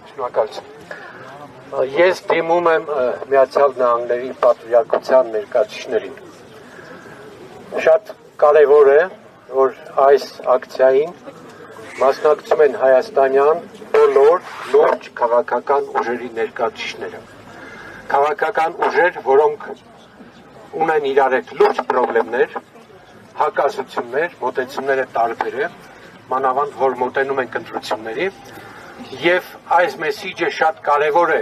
Շնորհակալություն։ Ես դիմում եմ Միացյալ Նահանգների պատվիրակության ներկայացուցիչներին։ Շատ կարևոր է, որ այս ակցիային մասնակցում են հայաստանյան բոլոր լուրջ քաղաքական ուժերի ներկայացուցիչները։ Քաղաքական ուժեր, որոնք ունեն իրար հետ լուրջ խնդիրներ, հակասություններ, մոտեցումները տարբեր է, մանավանդ որ մոտենում են ընտրությունների, եւ այս մեսիջը շատ կարևոր է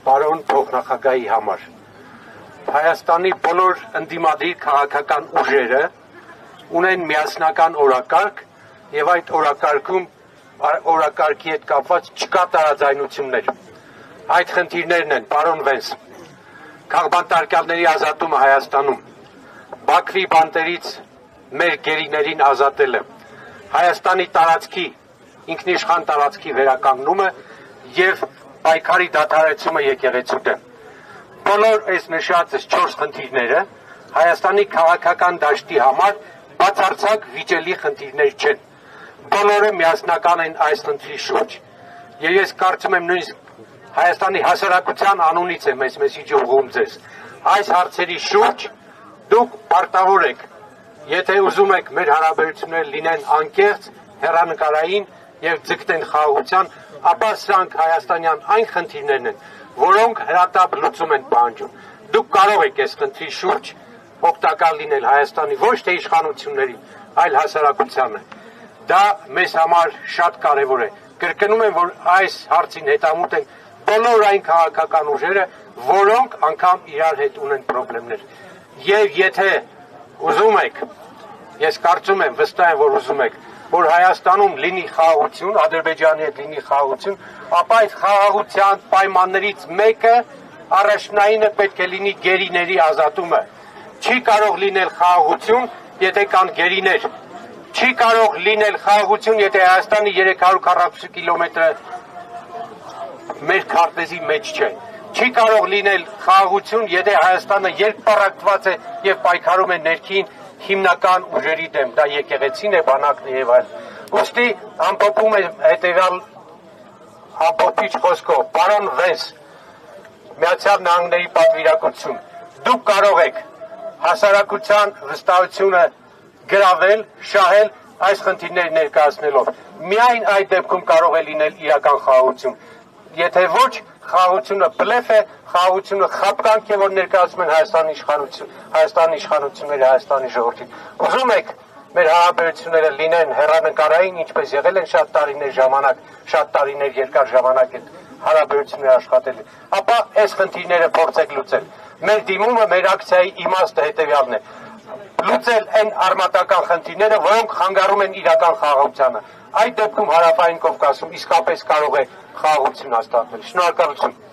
պարոն փոխնախագահի համար։ Հայաստանի բոլոր ընդդիմադիր քաղաքական ուժերը ունեն միասնական օրակարգ եւ այդ օրակարգի հետ կապված չկա տարաձայնություններ։ Այդ խնդիրներն են, պարոն Վենս, քաղբանտարկյալների ազատումը Հայաստանում, Բաքվի բանտերից մեր գերիներին ազատելը, Հայաստանի տարածքի, ինքնիշխան տարածքի վերականգնումը եւ պայքարի դադարեցումը եկեղեցու դեմ։ Բոլոր այս նշածս 4 խնդիրները Հայաստանի քաղաքական դաշտի համար բացարձակ վիճելի խնդիրներ չեն։ Բոլորը միասնական են այս խնդրի շուրջ։ Եվ ես կարծում եմ նույնիսկ Հայաստանի հասարակության անունից եմ այս մեսիջը ուղղում ձեզ։ Այս հարցերի շուրջ դուք պարտավոր եք, եթե ուզում եք մեր հարաբերությունները լինեն անկեղծ, հեռանկարային եւ ձգտեն խաղաղության, ապա սրանք հայաստանյան այն խնդիրներն են, որոնք հրատապ լուծում են պահանջում։ Դուք կարող եք այս խնդրի շուրջ օգտակար լինել Հայաստանի ոչ թե իշխանություններին, այլ հասարակությանը։ Դա մեզ համար շատ կարևոր է։ Կրկնում եմ, որ այս հարցին հետամուտ են բոլոր այն քաղաքական ուժերը, որոնք անգամ իրար հետ ունեն խնդիրներ։ Եվ եթե ուզում եք, ես կարծում եմ, վստահ եմ, որ ուզում եք, որ Հայաստանում լինի խաղաղություն, Ադրբեջանի հետ լինի խաղաղություն, ապա այդ խաղաղության պայմաններից մեկը առաջնայինը պետք է լինի գերիների ազատումը։ Չի կարող լինել խաղաղություն, եթե կան գերիներ։ Չի կարող լինել խաղաղություն, եթե Հայաստանի 340 կիլոմետրը մեր քարտեզի մեջ չէ։ Չի կարող լինել խաղաղություն, եթե Հայաստանը երկպառակտված է եւ պայքարում է ներքին հիմնական ուժերի դեմ, դա եկեղեցին է, բանակն է եւ այլն։ Ուստի ամփոփում եմ հետեւյալ ամփոփիչ խոսքով, պարոն Վենս, Միացյալ Նահանգների պատվիրակություն, դուք կարող եք հասարակության վստահությունը գրավել, շահել այս խնդիրները ներկայացնելով։ Միայն այդ դեպքում կարող է լինել իրական խաղաղություն։ Եթե ոչ, խաղաղությունը բլեֆ է, խաղաղությունը խաբկանք է, որ ներկայացում են Հայաստանի իշխանությունները, Հայաստանի ժողովրդին։ Ուզում եք մեր հարաբերությունները լինեն հեռանկարային, ինչպես եղել են շատ տարիներ երկար ժամանակ այդ հարաբերությունները աշխատել, ապա այս խնդիրները փորձեք լուծել։ Մեր դիմումը, մեր ակցիայի իմաստը հետևյալն է. լուծել այն արմատական խնդիրները, որոնք խանգարում են իրական խաղաղությանը։ Այդ դեպքում Հարավային Կովկասում իսկապես կարող է խաղաղություն հաստատվել։ Շնորհակալություն։